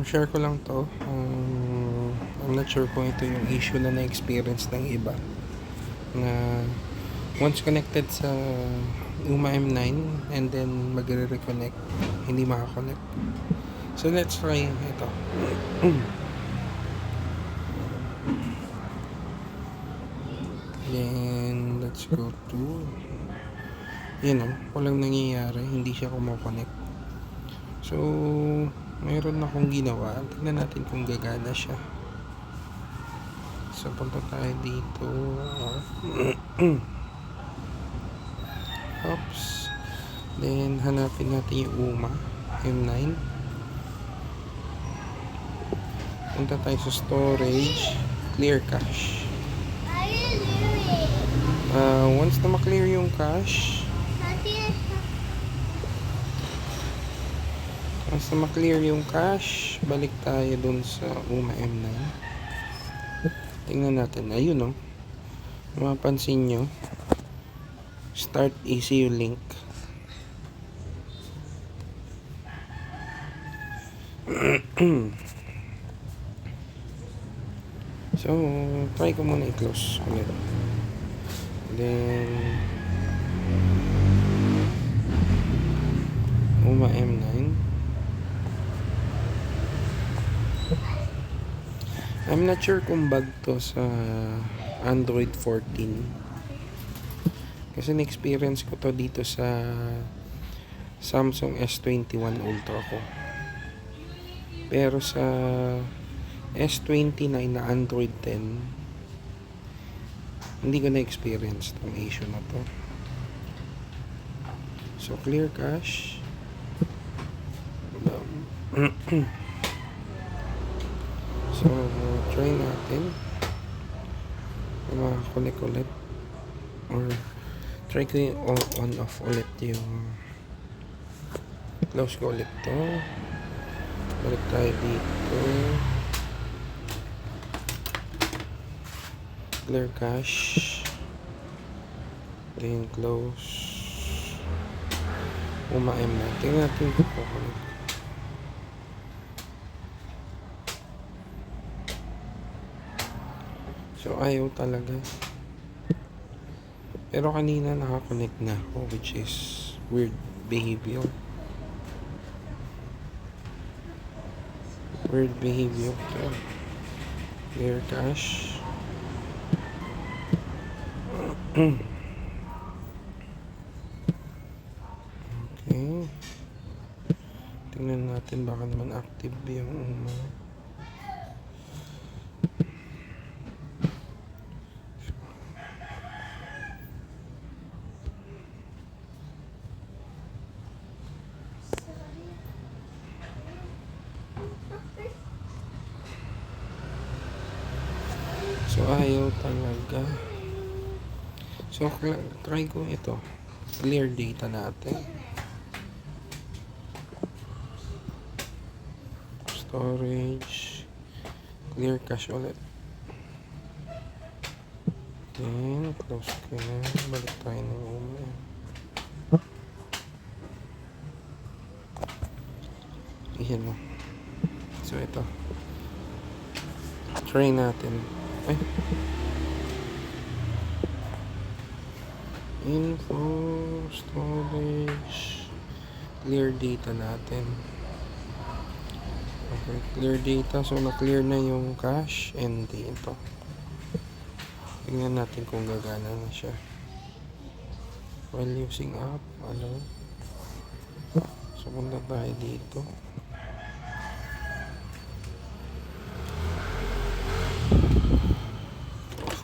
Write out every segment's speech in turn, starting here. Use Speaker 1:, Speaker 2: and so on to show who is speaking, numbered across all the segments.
Speaker 1: Share ko lang to. I'm not sure kung ito yung issue na na-experience ng iba na once connected sa UMA M9 and then magre-reconnect, hindi makakonect. So let's try ito. Then let's go to walang nangyayari, hindi siya kumokonect. So mayroon akong ginawa. Tingnan natin kung gagana siya. So punta tayo dito. Oops. Then hanapin natin yung UMA M9. Punta tayo sa storage, clear cache. Once na ma-clear yung cache, balik tayo dun sa UMA M9. Tingnan natin. Ayun, mapapansin nyo, start ECU link. So try ko muna i-close ulit. Then UMA M9. I'm not sure kung bug to sa Android 14 kasi na-experience ko to dito sa Samsung S21 Ultra ko, pero sa S29 na Android 10 hindi ko na-experience tong issue na to. So clear cache. So try natin connect ulit or try ko yung on off ulit yung close ko ulit to, balik tayo dito, clear cache, then close UMA M9. Tingnan natin kung connect. So ayaw talaga, pero kanina nakakonect na ako, which is weird behavior. So, clear cache. Okay, tingnan natin baka naman active yung UMA. So ayaw talaga. So try ko ito, clear data natin, storage, clear cache ulit, then close ko na, balik tayo ng UMA. Yan o. So ito, try natin. Info, storage, clear data natin. Okay, clear data. So na-clear na yung cache and dito. Tingnan natin kung gagana na siya while using app. So punta tayo dito.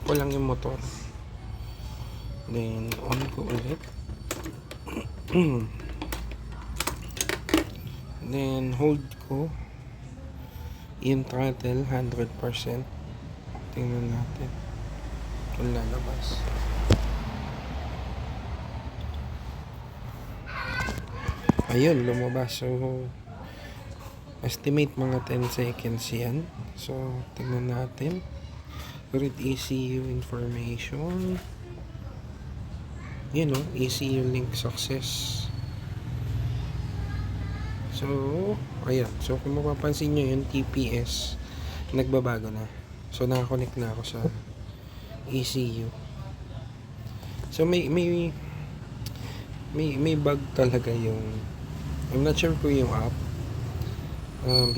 Speaker 1: Ko lang yung motor, then on ko ulit, then hold ko yung throttle 100%. Tingnan natin kung lalabas. Ayun, lumabas. So estimate mga 10 seconds yan. So tingnan natin. Read ECU information. ECU link success. So, ayan. So, kung mapapansin nyo yung TPS, nagbabago na. So, nakakonect na ako sa ECU. So, may bug talaga yung, I'm not sure kung yung app,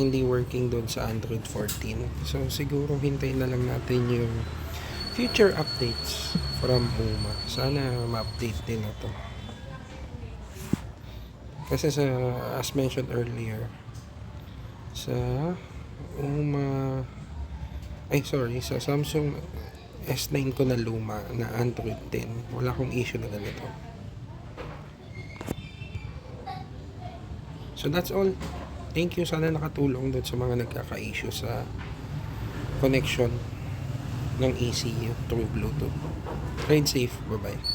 Speaker 1: hindi working doon sa Android 14. So, siguro hintayin na lang natin yung future updates from UMA. Sana ma-update din na to. Kasi as mentioned earlier, sa UMA, sa Samsung S9 ko na luma na Android 10, wala akong issue na ganito. So that's all. Thank you. Sana nakatulong doon sa mga nagkaka-issue sa connection ng ECU through Bluetooth. Ride safe. Bye-bye.